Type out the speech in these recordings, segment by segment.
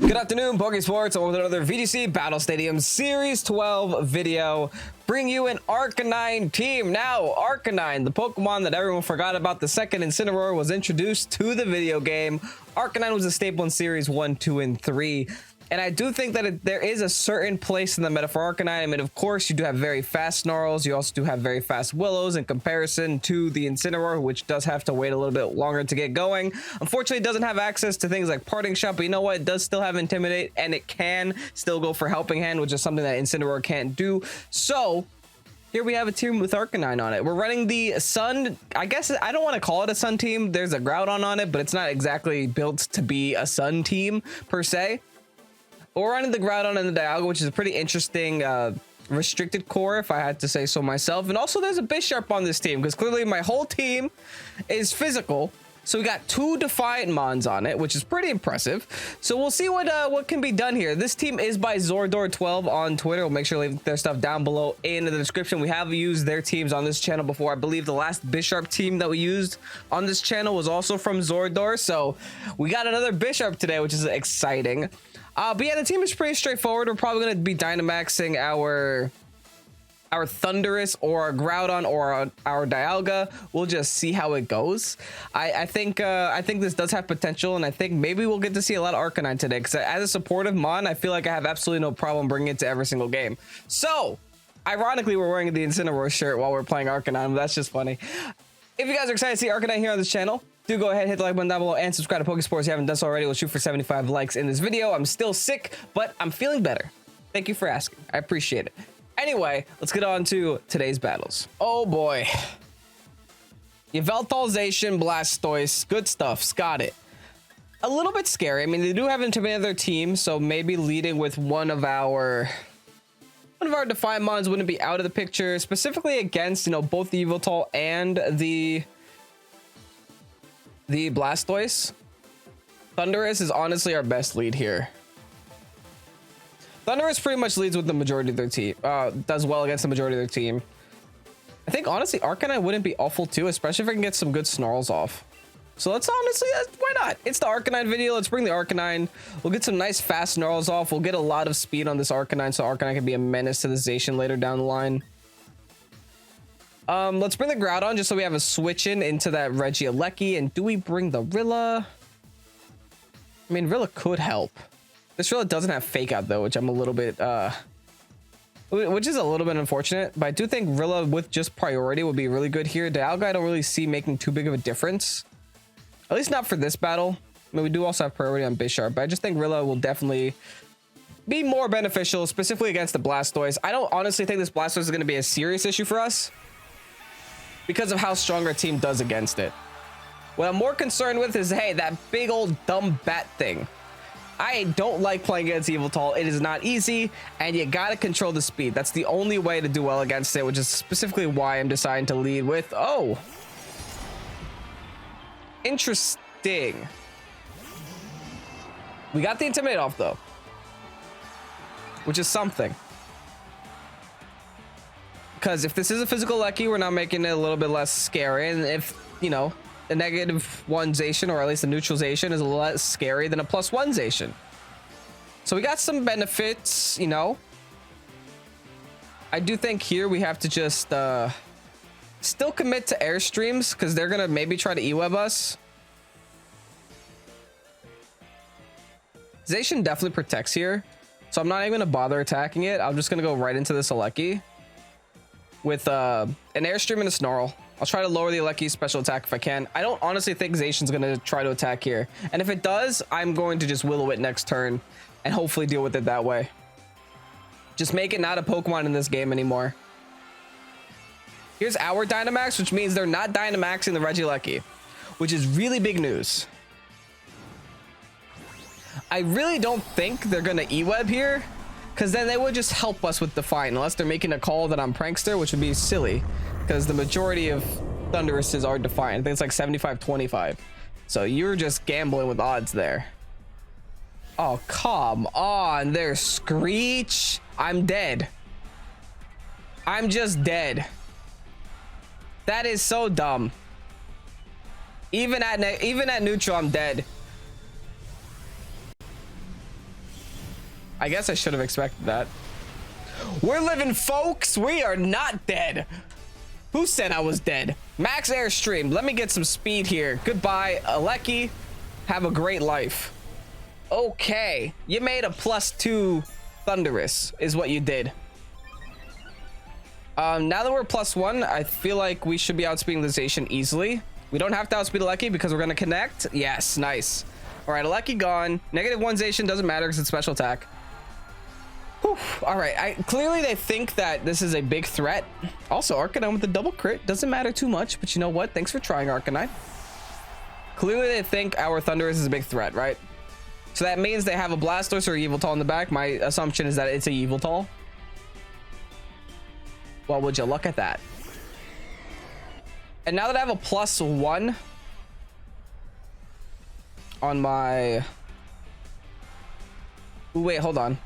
Good afternoon, Pokésports, with another VGC Battle Stadium Series 12 video. Bring you an ARCANINE team. Now, ARCANINE, the Pokemon that everyone forgot about the second Incineroar, was introduced to the video game. ARCANINE was a staple in Series 1, 2, and 3. And I do think that there is a certain place in the meta for ARCANINE. I mean, of course, you do have very fast Snarls. You also do have very fast Willows in comparison to the Incineroar, which does have to wait a little bit longer to get going. Unfortunately, it doesn't have access to things like Parting Shot, but you know what? It does still have Intimidate, and it can still go for Helping Hand, which is something that Incineroar can't do. So here we have a team with ARCANINE on it. We're running the Sun. I guess I don't want to call it a Sun team. There's a Groudon on it, but it's not exactly built to be a Sun team per se. We're running the Groudon and the Dialga, which is a pretty interesting restricted core, if I had to say so myself. And also there's a Bisharp on this team, because clearly my whole team is physical. So we got two Defiant Mons on it, which is pretty impressive. So we'll see what can be done here. This team is by Zordor12 on Twitter. We'll make sure to leave their stuff down below in the description. We have used their teams on this channel before. I believe the last Bisharp team that we used on this channel was also from Zordor. So we got another Bisharp today, which is exciting. But yeah, the team is pretty straightforward. We're probably going to be Dynamaxing our Thundurus or our Groudon or our Dialga. We'll just see how it goes. I think this does have potential, and I think maybe we'll get to see a lot of ARCANINE today, because as a supportive Mon, I feel like I have absolutely no problem bringing it to every single game. So ironically, we're wearing the Incineroar shirt while we're playing ARCANINE. That's just funny. If you guys are excited to see ARCANINE here on this channel, do go ahead, hit the like button down below, and subscribe to Pokésports if you haven't done so already. We'll shoot for 75 likes in this video. I'm still sick, but I'm feeling better. Thank you for asking. I appreciate it. Anyway, let's get on to today's battles. Oh boy. Yveltalzation, Blastoise, good stuff. Got it. A little bit scary. I mean, they do have Intimidate their team, so maybe leading with one of our Defiant Mons wouldn't be out of the picture, specifically against, you know, both the Yveltal and the Blastoise. Thundurus is honestly our best lead here. Thundurus pretty much leads with the majority of their team, does well against the majority of their team. I think honestly ARCANINE wouldn't be awful too, especially if I can get some good Snarls off. So let's honestly, why not? It's the ARCANINE video. Let's bring the ARCANINE. We'll get some nice fast Snarls off. We'll get a lot of speed on this ARCANINE, so ARCANINE can be a menace to the Zacian later down the line. Let's bring the Groudon just so we have a switch into that Regieleki. And do we bring the Rilla? I mean, Rilla could help. This Rilla doesn't have Fake Out though, which I'm a little bit which is a little bit unfortunate, but I do think Rilla with just priority would be really good here. Dialga I don't really see making too big of a difference, at least not for this battle. I mean, we do also have priority on Bisharp, but I just think Rilla will definitely be more beneficial, specifically against the Blastoise. I don't honestly think this Blastoise is going to be a serious issue for us, because of how strong our team does against it. What I'm more concerned with is, hey, that big old dumb bat thing. I don't like playing against Yveltal. It is not easy, and you gotta control the speed. That's the only way to do well against it, which is specifically why I'm deciding to lead with, oh, interesting. We got the Intimidate off though, which is something. Because if this is a physical Lucky, we're not making it a little bit less scary. And if, you know, a -1 Zacian, or at least a neutralization, is a little less scary than a +1 Zacian. So we got some benefits, you know. I do think here we have to just still commit to Airstreams, because they're going to maybe try to E-Web us. Zacian definitely protects here, so I'm not even going to bother attacking it. I'm just going to go right into this Alecki with an Airstream and a Snarl. I'll try to lower the Alecki's special attack if I can. I don't honestly think Zacian's going to try to attack here. And if it does, I'm going to just Will-O-Wisp next turn and hopefully deal with it that way. Just make it not a Pokemon in this game anymore. Here's our Dynamax, which means they're not Dynamaxing the Regieleki, which is really big news. I really don't think they're going to E-Web here, because then they would just help us with Defiant, unless they're making a call that I'm Prankster, which would be silly, because the majority of Thunduruses are Defiant. I think it's like 75-25. So you're just gambling with odds there. Oh, come on. There's Screech. I'm dead. I'm just dead. That is so dumb. Even at neutral, I'm dead. I guess I should have expected that. We're living, folks. We are not dead. Who said I was dead? Max Airstream. Let me get some speed here. Goodbye, Aleki. Have a great life. Okay. You made a +2 Thunderous is what you did. Now that we're +1, I feel like we should be outspeeding the Zacian easily. We don't have to outspeed Aleki because we're going to connect. Yes, nice. All right, Aleki gone. -1 Zacian doesn't matter because it's special attack. Whew. All right, clearly they think that this is a big threat. Also, Arcanine with the double crit doesn't matter too much, but you know what? Thanks for trying, Arcanine. Clearly they think our Thunderous is a big threat, right? So that means they have a Blastoise or Yveltal in the back. My assumption is that it's a Yveltal. Well, would you look at that? And now that I have a +1 on my... Ooh, wait, hold on.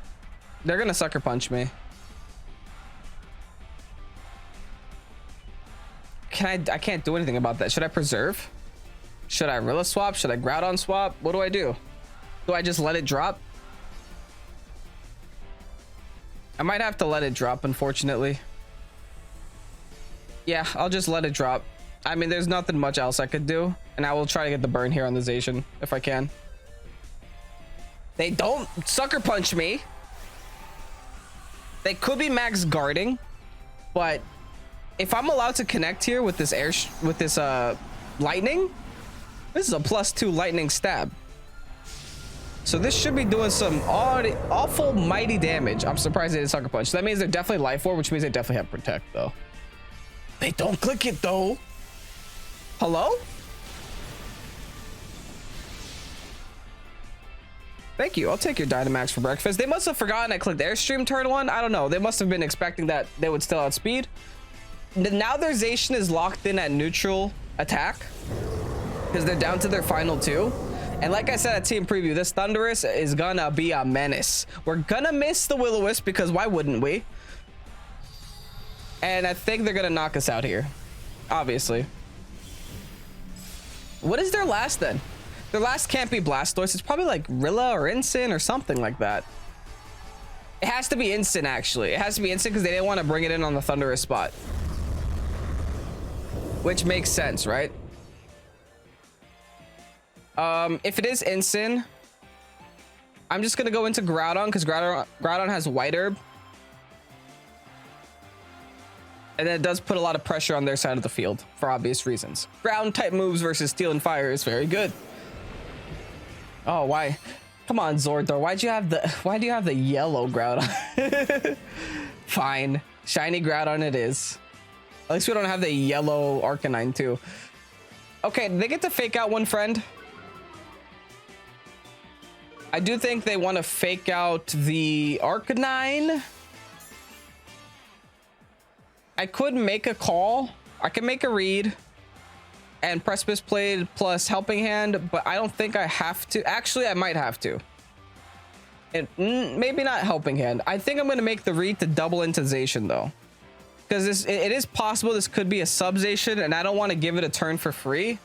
They're gonna sucker punch me. I can't do anything about that. Should I preserve? Should I Rilla swap? Should I Groudon swap? What do I do? Do I just let it drop? I might have to let it drop, unfortunately. Yeah, I'll just let it drop. I mean, there's nothing much else I could do, and I will try to get the burn here on the Zacian if I can. They don't sucker punch me. They could be max guarding, but if I'm allowed to connect here with this lightning, this is a +2 lightning stab. So this should be doing some awful mighty damage. I'm surprised they didn't sucker punch. That means they're definitely life orb, which means they definitely have protect though. They don't click it though. Hello? Thank you. I'll take your Dynamax for breakfast. They must have forgotten I clicked Airstream turn 1. I don't know. They must have been expecting that they would still outspeed. Now their Zacian is locked in at neutral attack because they're down to their final 2. And like I said at team preview, this Thunderous is gonna be a menace. We're gonna miss the Will-O-Wisp because why wouldn't we? And I think they're gonna knock us out here, obviously. What is their last then? Their last can't be Blastoise. It's probably like Rilla or Incin or something like that. It has to be Incin, actually. It has to be Incin because they didn't want to bring it in on the Thunderous spot. Which makes sense, right? If it is Incin, I'm just gonna go into Groudon because Groudon has White Herb. And then it does put a lot of pressure on their side of the field for obvious reasons. Ground type moves versus Steel and Fire is very good. Oh, why? Come on, Zordor. Why do you have the yellow Groudon? Fine. Shiny Groudon it is. At least we don't have the yellow Arcanine too. Okay, they get to fake out one friend. I do think they want to fake out the Arcanine. I could make a call. I can make a read and Precipice Blade plus Helping Hand, but I don't think I have to. Actually, I might have to. Maybe not Helping Hand. I think I'm going to make the read to double into Zacian though, because it is possible this could be a sub Zacian and I don't want to give it a turn for free.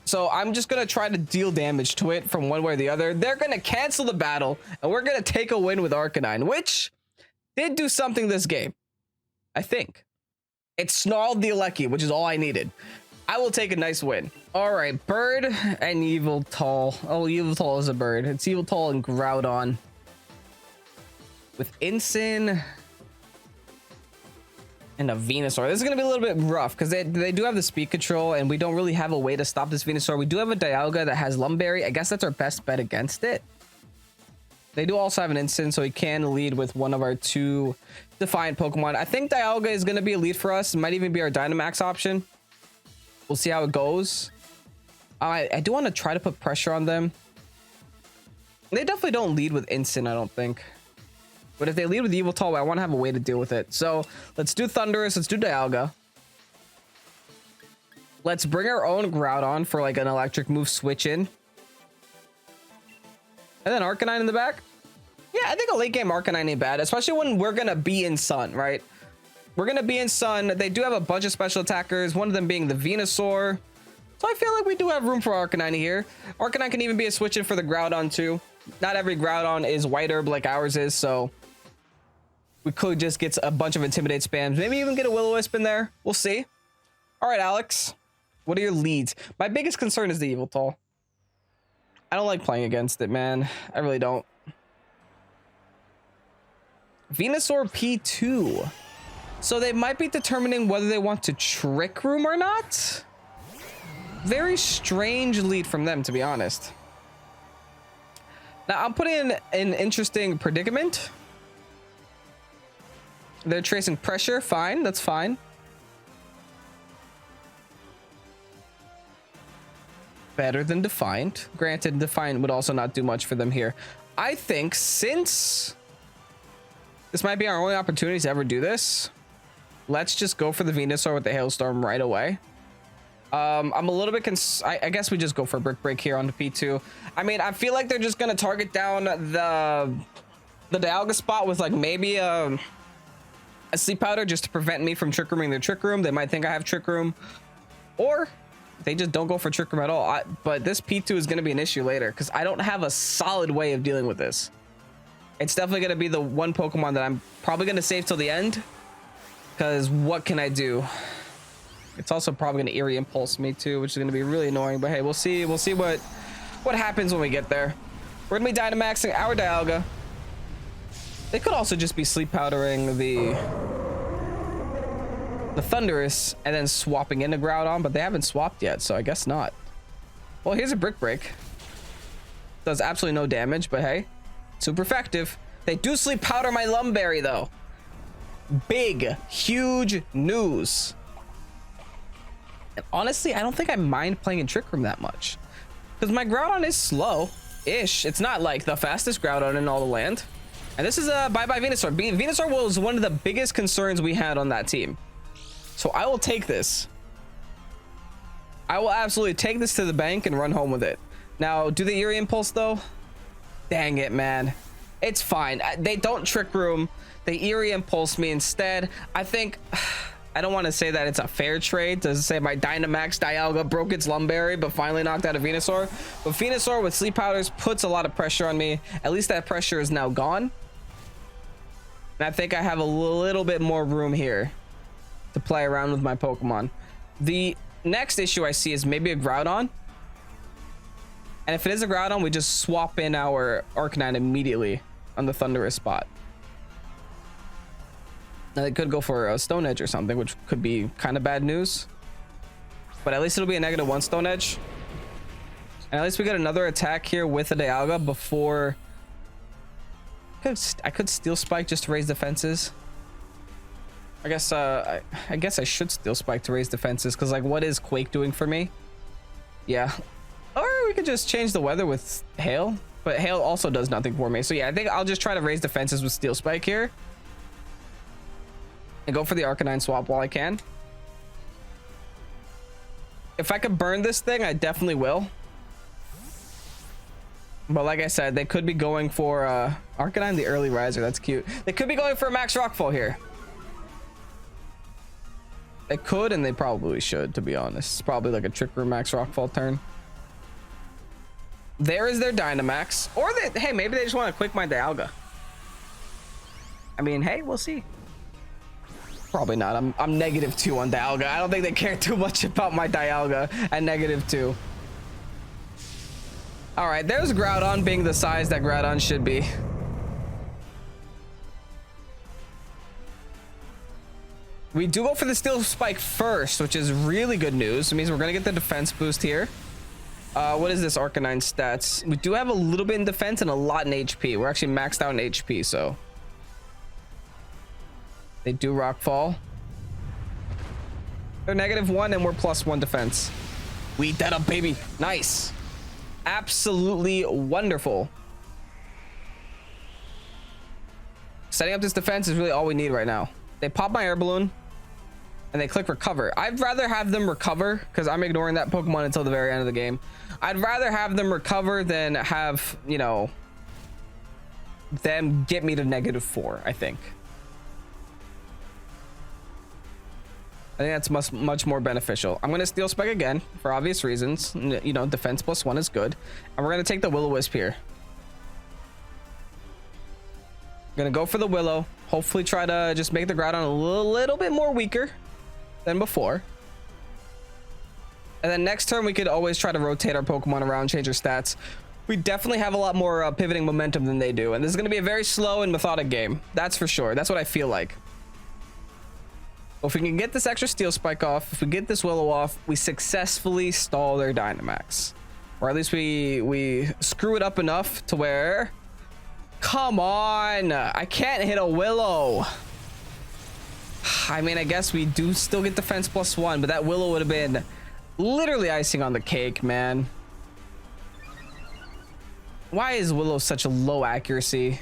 So I'm just going to try to deal damage to it from one way or the other. They're going to cancel the battle and we're going to take a win with Arcanine, which did do something this game. I think it snarled the Aleki, which is all I needed. I will take a nice win. All right, Bird and Yveltal. Oh, Yveltal is a bird. It's Yveltal and Groudon with Incin and a Venusaur. This is going to be a little bit rough because they do have the speed control and we don't really have a way to stop this Venusaur. We do have a Dialga that has Lum Berry. I guess that's our best bet against it. They do also have an Incin, so he can lead with one of our 2 Defiant Pokemon. I think Dialga is going to be a lead for us. It might even be our Dynamax option. We'll see how it goes. I do want to try to put pressure on them. They definitely don't lead with Incin, I don't think. But if they lead with Yveltal, I want to have a way to deal with it. So let's do Thunderous. Let's do Dialga. Let's bring our own Groudon for like an electric move switch in. And then Arcanine in the back. Yeah, I think a late game Arcanine ain't bad, especially when we're going to be in Sun, right? We're going to be in Sun. They do have a bunch of special attackers, one of them being the Venusaur. So I feel like we do have room for Arcanine here. Arcanine can even be a switch in for the Groudon too. Not every Groudon is white herb like ours is, so we could just get a bunch of Intimidate spams. Maybe even get a Will-O-Wisp in there. We'll see. All right, Alex. What are your leads? My biggest concern is the Yveltal. I don't like playing against it, man. I really don't. Venusaur P2. So they might be determining whether they want to Trick Room or not. Very strange lead from them, to be honest. Now, I'm putting in an interesting predicament. They're tracing pressure. Fine. That's fine. Better than Defiant. Granted, Defiant would also not do much for them here. I think since this might be our only opportunity to ever do this, let's just go for the Venusaur with the Hailstorm right away. I'm a little bit I guess we just go for Brick Break here on the P2. I mean, I feel like they're just gonna target down the Dialga spot with like maybe a Sleep Powder just to prevent me from Trick Rooming their Trick Room. They might think I have Trick Room, or they just don't go for Trick Room at all. But this P2 is gonna be an issue later because I don't have a solid way of dealing with this. It's definitely gonna be the one Pokemon that I'm probably gonna save till the end, because what can I do? It's also probably gonna Eerie Impulse me too, which is gonna be really annoying. But hey, we'll see what happens when we get there. We're gonna be Dynamaxing our Dialga. They could also just be Sleep Powdering the Thundurus and then swapping into Groudon, but they haven't swapped yet, so I guess not. Well, here's a Brick Break. Does absolutely no damage, but hey, super effective. They do Sleep Powder my Lum Berry though. Big, huge news. And honestly, I don't think I mind playing in Trick Room that much, because my Groudon is slow-ish. It's not like the fastest Groudon in all the land. And this is a bye-bye Venusaur. Venusaur was one of the biggest concerns we had on that team. So I will take this. I will absolutely take this to the bank and run home with it. Now, do the Eerie Impulse though? Dang it, man. It's fine. They don't Trick Room. They Eerie Impulse me instead. I think... I don't want to say that it's a fair trade to say my Dynamax Dialga broke its Lum Berry but finally knocked out a Venusaur. But Venusaur with Sleep Powders puts a lot of pressure on me. At least that pressure is now gone. And I think I have a little bit more room here to play around with my Pokemon. The next issue I see is maybe a Groudon. And if it is a Groudon, we just swap in our Arcanine immediately on the Thundurus spot. Now they could go for a Stone Edge or something, which could be kind of bad news. But at least it'll be a -1 Stone Edge. And at least we get another attack here with a Dialga before... I could Steel Spike just to raise defenses. I guess I should Steel Spike to raise defenses, because like, what is Quake doing for me? Yeah. Or we could just change the weather with Hail. But Hail also does nothing for me. So yeah, I think I'll just try to raise defenses with Steel Spike here. And go for the Arcanine swap while I can. If I could burn this thing, I definitely will. But like I said, they could be going for Arcanine, the early riser. That's cute. They could be going for a Max Rockfall here. They could, and they probably should, to be honest. It's probably like a Trick Room Max Rockfall turn. There is their Dynamax. Or they, hey, maybe they just want to quick my Dialga. I mean, hey, we'll see. Probably not. I'm -2 on Dialga. I don't think they care too much about my Dialga at -2. All right, there's Groudon being the size that Groudon should be. We do go for the Steel Spike first, which is really good news. It means we're gonna get the defense boost here. What is this Arcanine stats? We do have a little bit in defense and a lot in HP. We're actually maxed out in HP, so they do Rockfall. They're -1 and we're +1 defense. We eat that up, baby. Nice. Absolutely wonderful. Setting up this defense is really all we need right now. They pop my air balloon and they click recover. I'd rather have them recover, because I'm ignoring that Pokemon until the very end of the game. I'd rather have them recover than have, you know, them get me to -4, I think. I think that's much more beneficial. I'm going to Steel Spike again for obvious reasons. You know, defense +1 is good. And we're going to take the Will-O-Wisp here. Gonna go for the Willow. Hopefully try to just make the Groudon a little bit more weaker than before. And then next turn, we could always try to rotate our Pokemon around, change our stats. We definitely have a lot more pivoting momentum than they do. And this is going to be a very slow and methodic game. That's for sure. That's what I feel like. But if we can get this extra Steel Spike off, if we get this Willow off, we successfully stall their Dynamax. Or at least we screw it up enough to where... Come on! I can't hit a Willow. I mean, I guess we do still get defense +1, but that Willow would have been literally icing on the cake, man. Why is Willow such a low accuracy?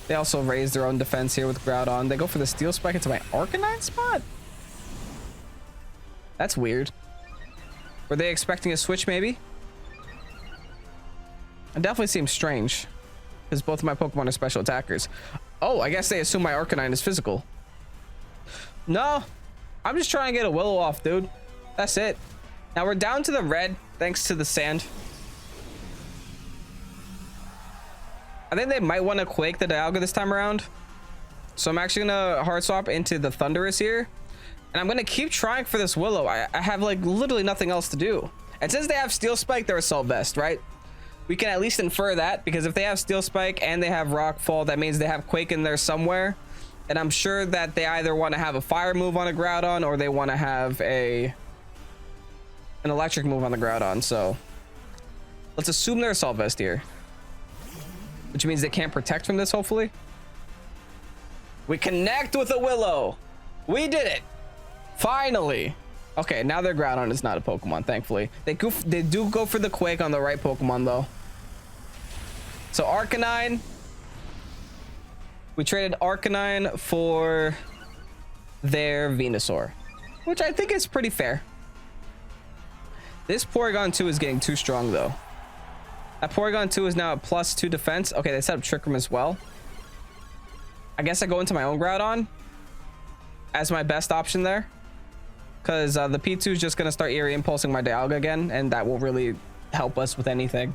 They also raise their own defense here with Groudon. They go for the Steel Spike into my Arcanine spot? That's weird. Were they expecting a switch, maybe? It definitely seems strange, because both of my Pokemon are special attackers. Oh, I guess they assume my Arcanine is physical. No, I'm just trying to get a Willow off, dude. That's it. Now we're down to the red, thanks to the sand. I think they might want to Quake the Dialga this time around. So I'm actually going to hard swap into the Thundurus here. And I'm going to keep trying for this Willow. I have like literally nothing else to do. And since they have Steel Spike, they're Assault Vest, right? We can at least infer that, because if they have Steel Spike and they have Rock Fall, that means they have Quake in there somewhere. And I'm sure that they either want to have a Fire move on a Groudon, or they want to have an Electric move on the Groudon. So let's assume they're Assault Vest here, which means they can't protect from this, hopefully. We connect with a Willow. We did it. Finally. Okay, now their Groudon is not a Pokemon, thankfully. They do go for the Quake on the right Pokemon, though. So Arcanine. We traded Arcanine for their Venusaur, which I think is pretty fair. This Porygon 2 is getting too strong, though. That Porygon 2 is now at +2 defense. Okay, they set up Trick Room as well. I guess I go into my own Groudon as my best option there, because the P2 is just going to start Eerie Impulsing my Dialga again, and that will really help us with anything.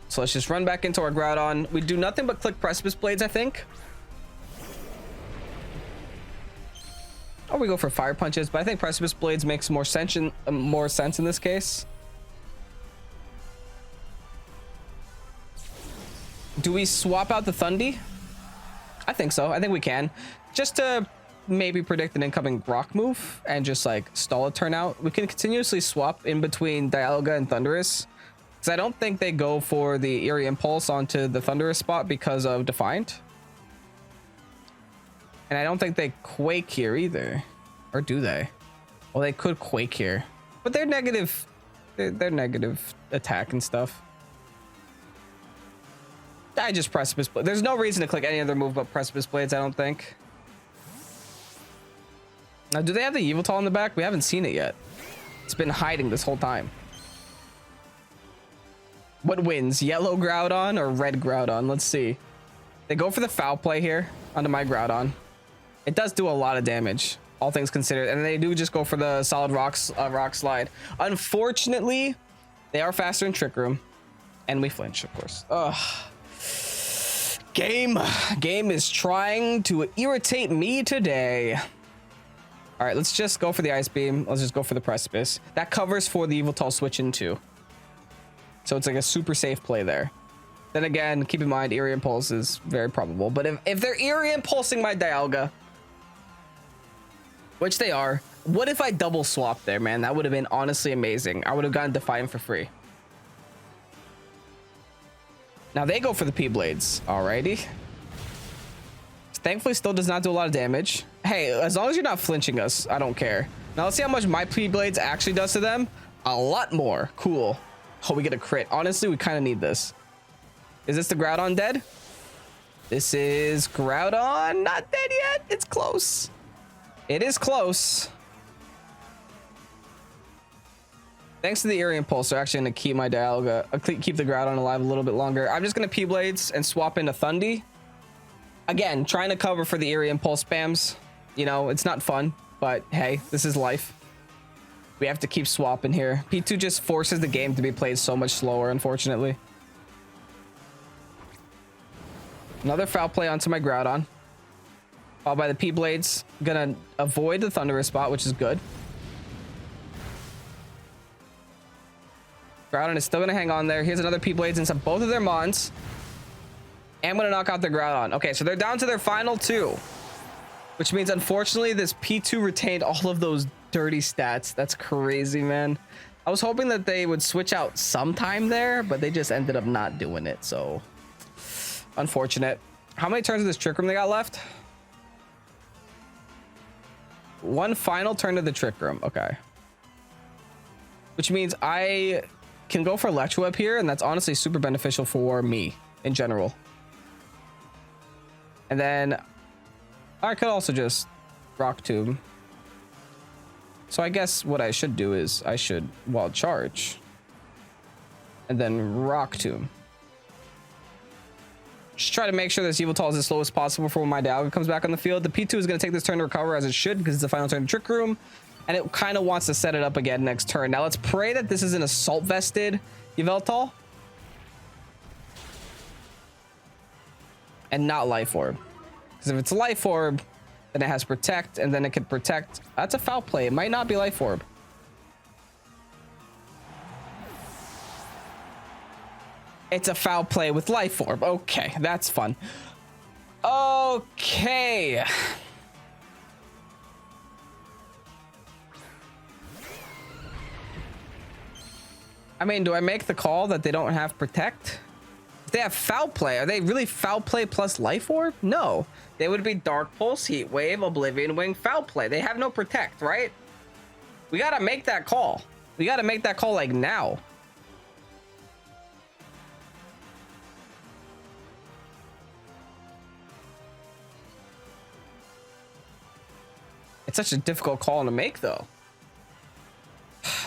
So let's just run back into our Groudon. We do nothing but click Precipice Blades, I think. Or we go for Fire Punches, but I think Precipice Blades makes more sense in this case. Do we swap out the Thundy? I think so. I think we can. Just to maybe predict an incoming Rock move and just like stall a turn out. We can continuously swap in between Dialga and Thundurus, because I don't think they go for the Eerie Impulse onto the Thundurus spot because of Defiant. And I don't think they Quake here either. Or do they? Well, they could Quake here, but they're negative. They're negative attack and stuff. I just Precipice Blades. There's no reason to click any other move but Precipice Blades, I don't think. Now, do they have the Yveltal in the back? We haven't seen it yet. It's been hiding this whole time. What wins? Yellow Groudon or red Groudon? Let's see. They go for the Foul Play here onto my Groudon. It does do a lot of damage, all things considered. And they do just go for the Solid Rock Slide. Unfortunately, they are faster in Trick Room. And we flinch, of course. Ugh. Game is trying to irritate me today. All right, let's just go for the Ice Beam. Let's just go for the Precipice. That covers for the Yveltal switch in too. So it's like a super safe play there. Then again, keep in mind, Eerie Impulse is very probable. But if they're Eerie Impulsing my Dialga, which they are, what if I double swap there, man? That would have been honestly amazing. I would have gotten Defiant for free. Now they go for the P-Blades. Alrighty. Thankfully, still does not do a lot of damage. Hey, as long as you're not flinching us, I don't care. Now let's see how much my P-Blades actually does to them. A lot more. Cool. Oh, we get a crit. Honestly, we kind of need this. Is this the Groudon dead? This is Groudon not dead yet. It's close. It is close. Thanks to the Eerie Impulse, they're actually going to keep my Dialga, keep the Groudon alive a little bit longer. I'm just going to P-Blades and swap into Thundy. Again, trying to cover for the Eerie Impulse spams. You know, it's not fun, but hey, this is life. We have to keep swapping here. P2 just forces the game to be played so much slower, unfortunately. Another foul play onto my Groudon. Followed by the P-Blades. Gonna avoid the Thunderous spot, which is good. Groudon is still gonna hang on there. Here's another P-Blades into both of their Mons. And I'm gonna knock out their Groudon. Okay, so they're down to their final two. Which means, unfortunately, this P2 retained all of those dirty stats. That's crazy, man. I was hoping that they would switch out sometime there, but they just ended up not doing it, so... unfortunate. How many turns of this Trick Room they got left? One final turn of the Trick Room. Okay. Which means I can go for Electro Web here, and that's honestly super beneficial for me in general. And then I could also just Rock Tomb. So I guess what I should do is I should Wild Charge and then Rock Tomb. Just try to make sure this Yveltal is as slow as possible for when my Dialga comes back on the field. The P2 is going to take this turn to recover, as it should, because it's the final turn of Trick Room, and it kind of wants to set it up again next turn. Now let's pray that this is an Assault Vested Yveltal and not Life Orb, because if it's Life Orb, then it has Protect, and then it could Protect. That's a foul play. It might not be Life Orb. It's a foul play with Life Orb. Okay, that's fun. Okay. I mean, do I make the call that they don't have Protect? If they have foul play, are they really foul play plus Life Orb? No. They would be Dark Pulse, Heat Wave, Oblivion Wing, foul play. They have no Protect, right? We gotta make that call. We gotta make that call like now. It's such a difficult call to make, though.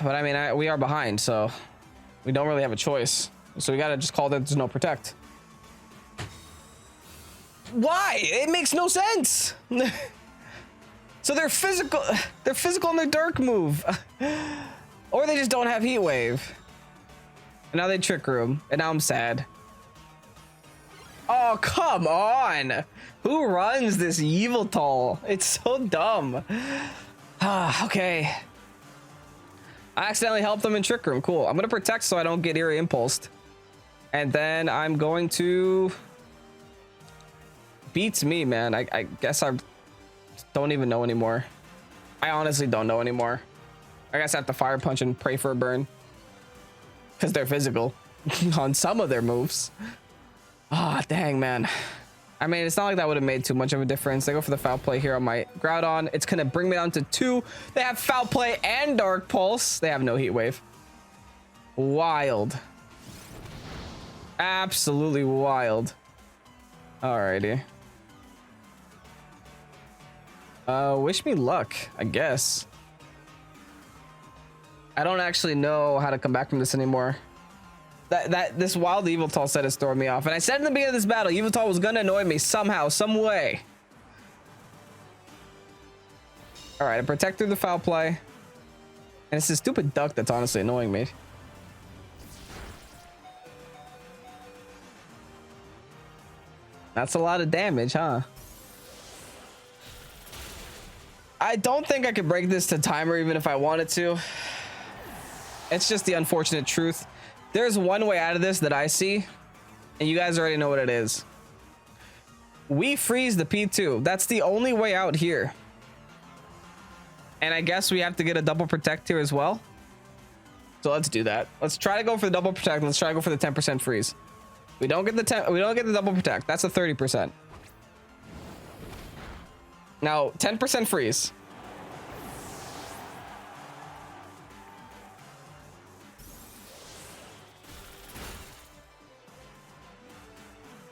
But I mean, we are behind, so we don't really have a choice. So we gotta just call that there's no Protect. Why? It makes no sense. So they're physical on their Dark move, or they just don't have Heat Wave. And now they Trick Room, and now I'm sad. Oh, come on. Who runs this Yveltal? It's so dumb. Okay. I accidentally helped them in Trick Room. Cool. I'm going to Protect so I don't get Eerie Impulsed. And then I'm going to... Beats me, man. I guess I don't even know anymore. I honestly don't know anymore. I guess I have to Fire Punch and pray for a burn. Because they're physical on some of their moves. Ah, dang, man. I mean, it's not like that would have made too much of a difference. They go for the foul play here on my Groudon. It's going to bring me down to 2. They have foul play and Dark Pulse. They have no Heat Wave. Wild. Absolutely wild. Alrighty. Wish me luck, I guess. I don't actually know how to come back from this anymore. This wild Yveltal set has thrown me off, and I said in the beginning of this battle, Yveltal was gonna annoy me somehow, some way. All right, I Protect through the foul play, and it's this stupid duck that's honestly annoying me. That's a lot of damage, huh? I don't think I could break this to timer even if I wanted to. It's just the unfortunate truth. There's one way out of this that I see, and you guys already know what it is. We freeze the P2. That's the only way out here. And I guess we have to get a double Protect here as well. So let's do that. Let's try to go for the double Protect. Let's try to go for the 10% freeze. We don't get the double Protect. That's a 30%. Now 10% freeze.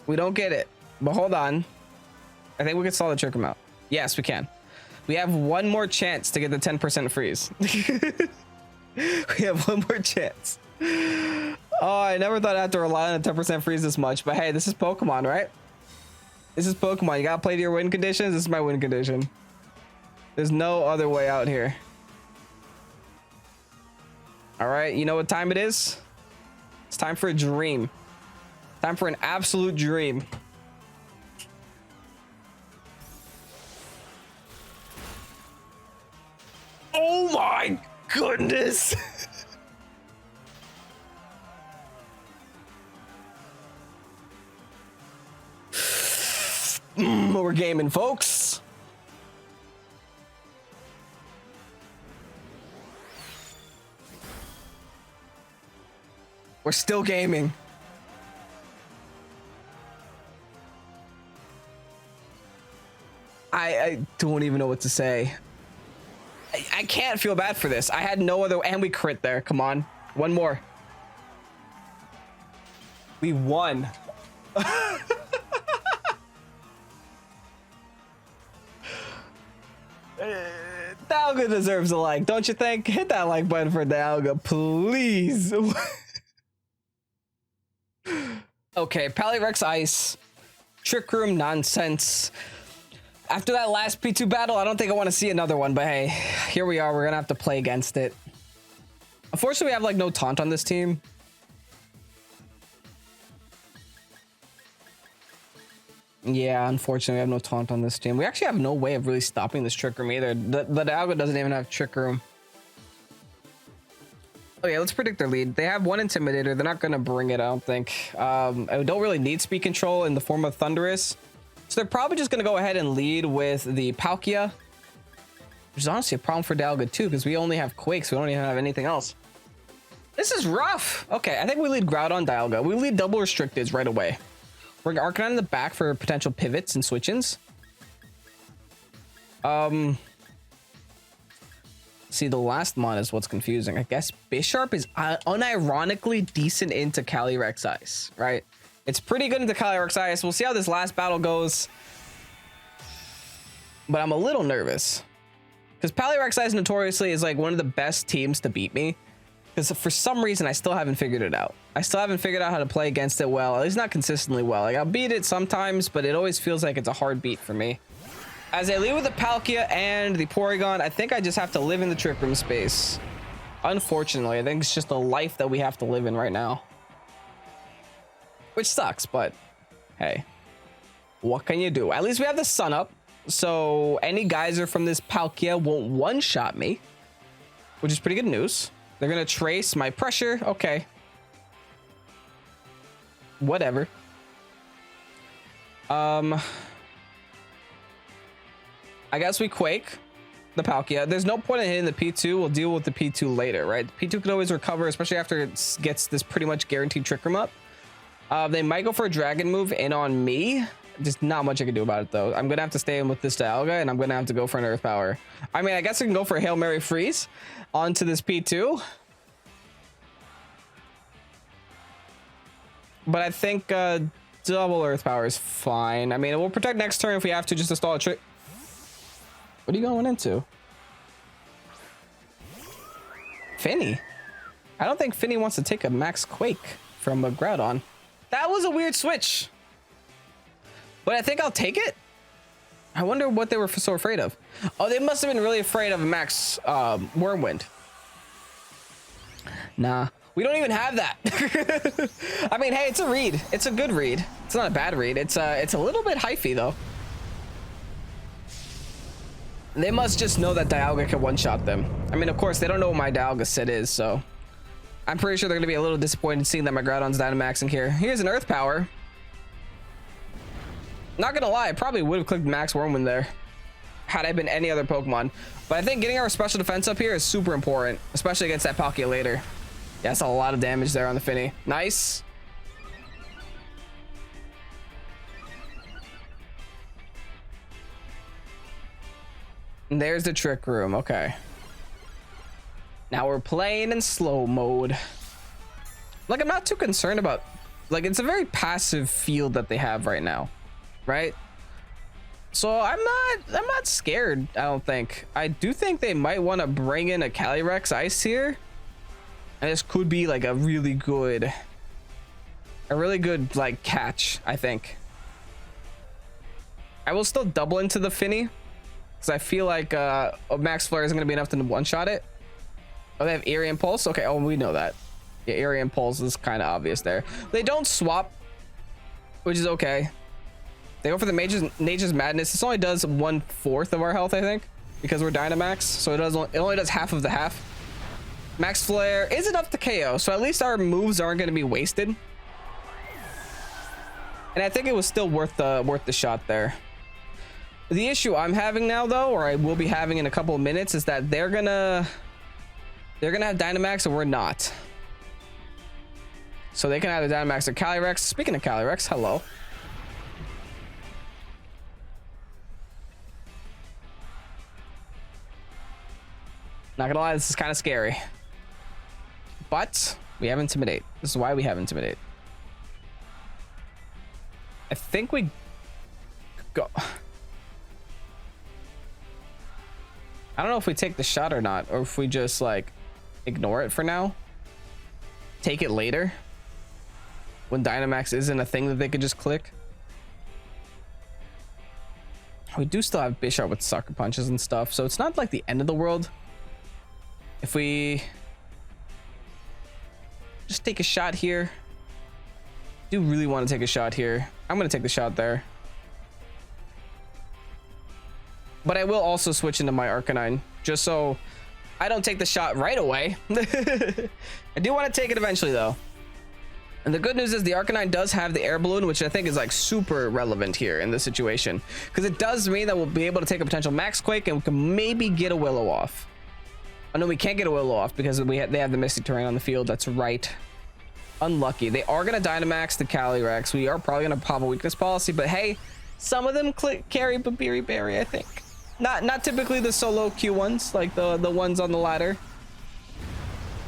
We don't get it, but hold on. I think we can solid Trick Room out. Yes, we can. We have one more chance to get the 10% freeze. We have one more chance. Oh, I never thought I had to rely on a 10% freeze this much, but hey, this is Pokemon, right? This is Pokemon. You gotta play to your win conditions. This is my win condition. There's no other way out here. All right, you know what time it is? It's time for a dream. Time for an absolute dream. goodness. We're gaming, folks. We're still gaming. I don't even know what to say. I can't feel bad for this. I had no other, and we crit there. Come on, one more. We won. Dialga deserves a like, don't you think? Hit that like button for Dialga, please. Okay, Calyrex Ice, Trick Room nonsense. After that last P2 battle, I don't think I want to see another one, but hey, here we are. We're gonna have to play against it. Unfortunately, we have like no taunt on this team. Yeah, unfortunately, we have no taunt on this team. We actually have no way of really stopping this Trick Room either. The Dialga doesn't even have Trick Room. Oh yeah, let's predict their lead. They have one Intimidator. They're not going to bring it, I don't think. I don't really need Speed Control in the form of Thundurus. So they're probably just going to go ahead and lead with the Palkia. Which is honestly a problem for Dialga too, because we only have Quakes. We don't even have anything else. This is rough. Okay, I think we lead Groudon, Dialga. We lead double Restricteds right away. We're going to Arcanine in the back for potential pivots and switch-ins. See, the last mon is what's confusing. I guess Bisharp is unironically decent into Calyrex Ice, right? It's pretty good into Calyrex Ice. We'll see how this last battle goes. But I'm a little nervous. Because Calyrex Ice notoriously is like one of the best teams to beat me. Because for some reason, I still haven't figured it out. I still haven't figured out how to play against it well. At least not consistently well. Like, I'll beat it sometimes, but it always feels like it's a hard beat for me. As I lead with the Palkia and the Porygon, I think I just have to live in the Trick Room space. Unfortunately, I think it's just a life that we have to live in right now. Which sucks, but hey. What can you do? At least we have the sun up. So any geyser from this Palkia won't one-shot me. Which is pretty good news. They're gonna trace my pressure. Okay. Whatever. I guess we Quake the Palkia. There's no point in hitting the P2. We'll deal with the P2 later, right? The P2 can always recover, especially after it gets this pretty much guaranteed Trick Room up. They might go for a Dragon move in on me. Just not much I can do about it, though. I'm gonna have to stay in with this Dialga, and I'm gonna have to go for an Earth Power. I mean, I guess I can go for a Hail Mary Freeze onto this P2. But I think double Earth Power is fine. I mean, we'll protect next turn if we have to, just to stall a trick. What are you going into? Finny? I don't think Finny wants to take a Max Quake from a Groudon. That was a weird switch. But I think I'll take it. I wonder what they were so afraid of. Oh, they must have been really afraid of a Max Wormwind. Nah, we don't even have that. I mean, hey, it's a read. It's a good read. It's not a bad read. It's a little bit hyphy though. They must just know that Dialga can one-shot them. I mean, of course, they don't know what my Dialga set is, so I'm pretty sure they're gonna be a little disappointed seeing that my Groudon's Dynamaxing here. Here's an Earth Power. Not gonna lie, I probably would have clicked Max Wormwind there had I been any other Pokemon. But I think getting our special defense up here is super important, especially against that Palkia later. Yeah, that's a lot of damage there on the Finny. Nice. And there's the Trick Room. Okay. Now we're playing in slow mode. Like, I'm not too concerned about... Like, it's a very passive field that they have right now. Right? So I'm not scared, I don't think. I do think they might want to bring in a Calyrex Ice here. And this could be like a really good like catch, I think. I will still double into the Finny because I feel like a Max Flare isn't going to be enough to one-shot it. Oh, they have Eerie Impulse? Okay, oh, we know that. Yeah, Eerie Impulse is kind of obvious there. They don't swap, which is okay. They go for the Nature's Madness. This only does 1/4 of our health, I think, because we're Dynamax. So it only does half of the half. Max Flare is enough to KO, so at least our moves aren't going to be wasted. And I think it was still worth the shot there. The issue I'm having now, though, or I will be having in a couple of minutes, is that they're gonna have Dynamax and we're not. So they can either Dynamax or Calyrex. Speaking of Calyrex, hello. Not gonna lie, this is kind of scary. But we have Intimidate. This is why we have Intimidate. I think we go. I don't know if we take the shot or not, or if we just like ignore it for now. Take it later when Dynamax isn't a thing that they could just click. We do still have Bisharp with sucker punches and stuff, so it's not like the end of the world if we just take a shot here. Do really want to take a shot here. I'm going to take the shot there. But I will also switch into my Arcanine just so I don't take the shot right away. I do want to take it eventually though. And the good news is the Arcanine does have the air balloon, which I think is like super relevant here in this situation, because it does mean that we'll be able to take a potential Max Quake and we can maybe get a Willow off. Oh no, we can't get a Willow off because they have the Mystic Terrain on the field. That's right. Unlucky. They are going to Dynamax the Calyrex. We are probably going to pop a weakness policy, but hey, some of them carry Babiri Berry, I think. Not typically the solo Q ones, like the ones on the ladder.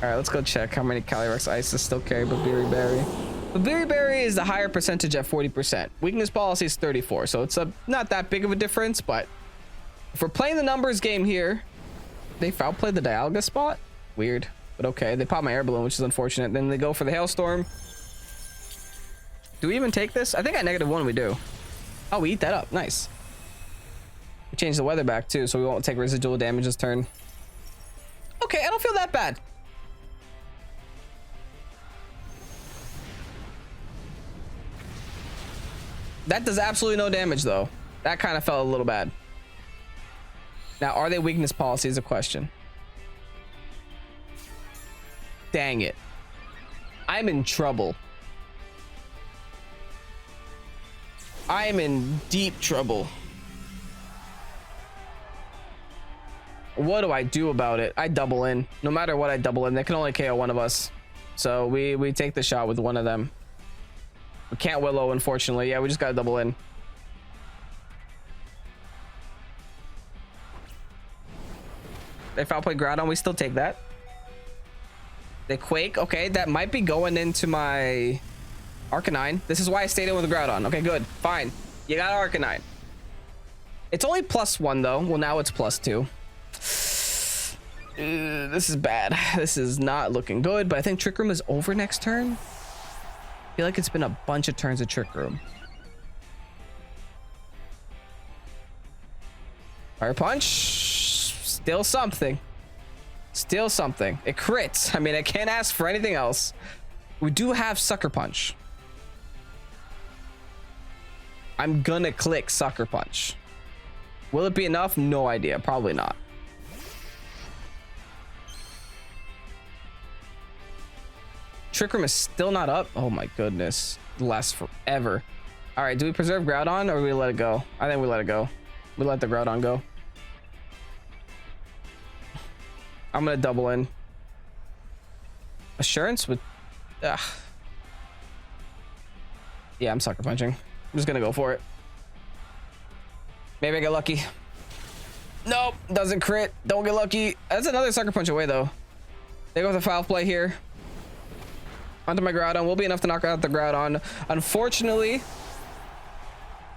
All right, let's go check how many Calyrex Ices still carry Babiri Berry. Babiri Berry is the higher percentage at 40%. Weakness policy is 34, so it's not that big of a difference, but if we're playing the numbers game here, they foul played the Dialga spot? Weird, but okay. They pop my air balloon, which is unfortunate. Then they go for the Hailstorm. Do we even take this? I think at -1 we do. Oh, we eat that up. Nice. We changed the weather back too, so we won't take residual damage this turn. Okay, I don't feel that bad. That does absolutely no damage though. That kind of felt a little bad. Now, are they weakness policy is a question. Dang it. I'm in trouble. I am in deep trouble. What do I do about it? I double in. No matter what I double in, they can only KO one of us. So we take the shot with one of them. We can't Willow, unfortunately. Yeah, we just gotta double in. They foul play Groudon, we still take that. They Quake, okay, that might be going into my Arcanine. This is why I stayed in with the Groudon. Okay, good, fine. You got Arcanine. It's only +1 though. Well, now it's +2. This is bad. This is not looking good, but I think Trick Room is over next turn. I feel like it's been a bunch of turns of Trick Room. Fire Punch. Still something. Still something. It crits. I mean, I can't ask for anything else. We do have Sucker Punch. I'm gonna click Sucker Punch. Will it be enough? No idea. Probably not. Trick Room is still not up. Oh my goodness. It lasts forever. All right, do we preserve Groudon or do we let it go? I think we let it go. We let the Groudon go. I'm gonna double in. Assurance with... Ugh. Yeah, I'm sucker punching. I'm just gonna go for it. Maybe I get lucky. Nope, doesn't crit. Don't get lucky. That's another sucker punch away though. They go with a foul play here. Onto my Groudon. Will be enough to knock out the Groudon. Unfortunately,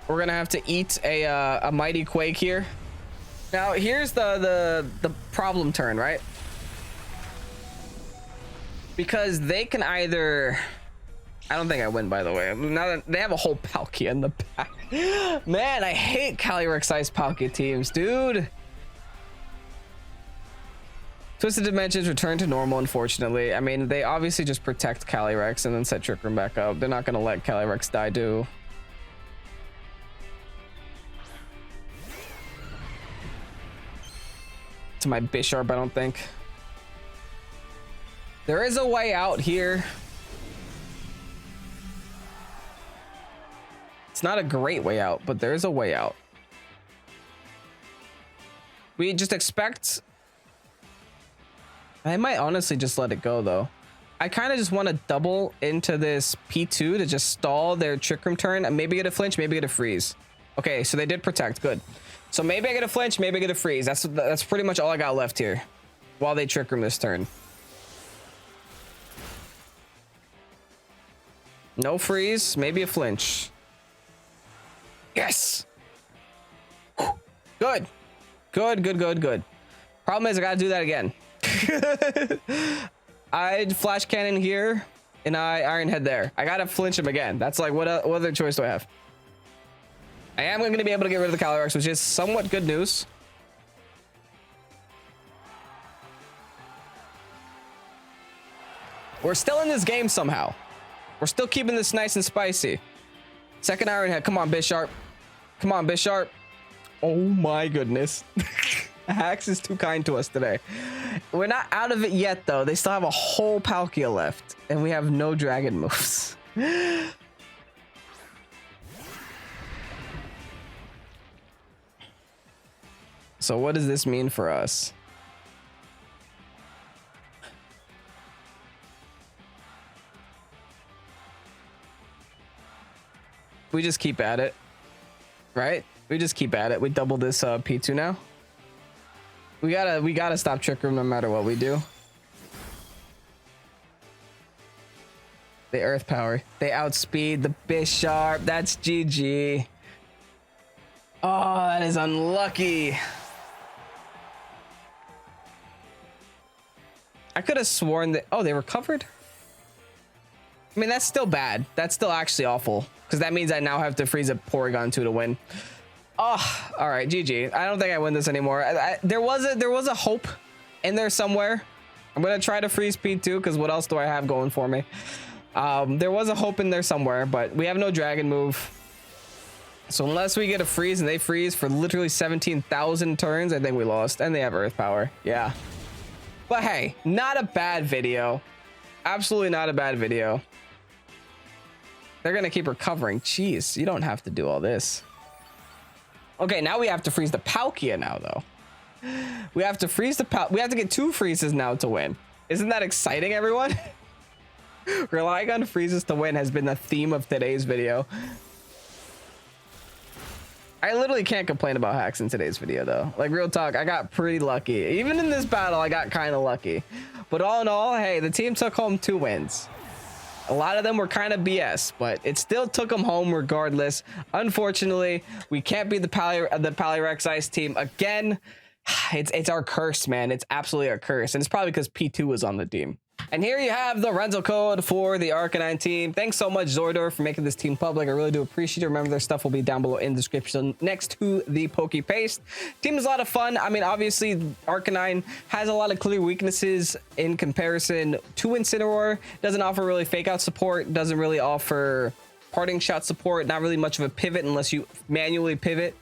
we're gonna have to eat a Mighty Quake here. Now here's the problem turn, right? Because they can either... I don't think I win, by the way. Now that they have a whole Palkia in the back. Man, I hate Calyrex Ice Palkia teams, dude. Twisted Dimensions return to normal, unfortunately. I mean, they obviously just protect Calyrex and then set Trick Room back up. They're not going to let Calyrex die, do. To my Bisharp, I don't think. There is a way out here. It's not a great way out, but there is a way out. We just expect... I might honestly just let it go, though. I kind of just want to double into this P2 to just stall their Trick Room turn and maybe get a flinch, maybe get a freeze. Okay, so they did protect. Good. So maybe I get a flinch, maybe I get a freeze. That's pretty much all I got left here while they Trick Room this turn. No freeze, maybe a flinch. Yes. Good. Good. Problem is I gotta do that again. I'd flash cannon here and I Iron Head there. I gotta flinch him again. That's like what other choice do I have? I am going to be able to get rid of the Calyrex, which is somewhat good news. We're still in this game somehow. We're still keeping this nice and spicy. Second Iron Head. Come on, Bisharp. Come on, Bisharp. Oh my goodness. Hax is too kind to us today. We're not out of it yet, though. They still have a whole Palkia left, and we have no dragon moves. So what does this mean for us? We just keep at it, right? We just keep at it. We double this P2 now. We gotta stop Trick Room no matter what we do. They Earth Power. They outspeed the Bisharp. That's GG. Oh, that is unlucky. I could have sworn that... Oh, they recovered? I mean, that's still bad. That's still actually awful. Because that means I now have to freeze a Porygon 2 to win. Oh, all right, GG. I don't think I win this anymore. There was a hope in there somewhere. I'm going to try to freeze P2 because what else do I have going for me? There was a hope in there somewhere, but we have no dragon move. So unless we get a freeze and they freeze for literally 17,000 turns, I think we lost. And they have Earth Power. Yeah. But hey, not a bad video. Absolutely not a bad video. They're going to keep recovering. Jeez, you don't have to do all this. Okay, now we have to freeze the Palkia now, though. We have to freeze the Palkia. We have to get 2 freezes now to win. Isn't that exciting, everyone? Relying on freezes to win has been the theme of today's video. I literally can't complain about hacks in today's video, though. Like, real talk, I got pretty lucky. Even in this battle, I got kind of lucky. But all in all, hey, the team took home 2 wins. A lot of them were kind of BS, but it still took them home regardless. Unfortunately, we can't beat the Calyrex Ice team again. It's our curse, man. It's absolutely our curse. And it's probably because P2 was on the team. And here you have the rental code for the ARCANINE team. Thanks so much, Zordor, for making this team public. I really do appreciate it. Remember, their stuff will be down below in the description next to the Poképaste. Team is a lot of fun. I mean, obviously, ARCANINE has a lot of clear weaknesses in comparison to Incineroar. Doesn't offer really fake out support. Doesn't really offer parting shot support. Not really much of a pivot unless you manually pivot.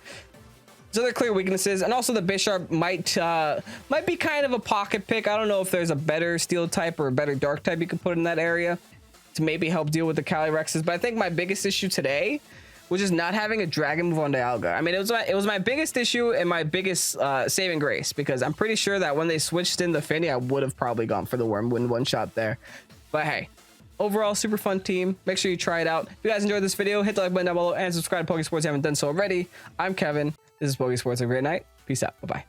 So they're clear weaknesses, and also the Bisharp might be kind of a pocket pick. I don't know if there's a better steel type or a better dark type you could put in that area to maybe help deal with the Calyrexes. But I think my biggest issue today was just not having a dragon move on Dialga. I mean, it was my biggest issue and my biggest saving grace, because I'm pretty sure that when they switched in the Finny, I would have probably gone for the Worm win one shot there. But hey, overall, super fun team. Make sure you try it out. If you guys enjoyed this video, hit the like button down below and subscribe to Pokésports if you haven't done so already. I'm Kevin. This is Pokésports. Have a great night. Peace out. Bye-bye.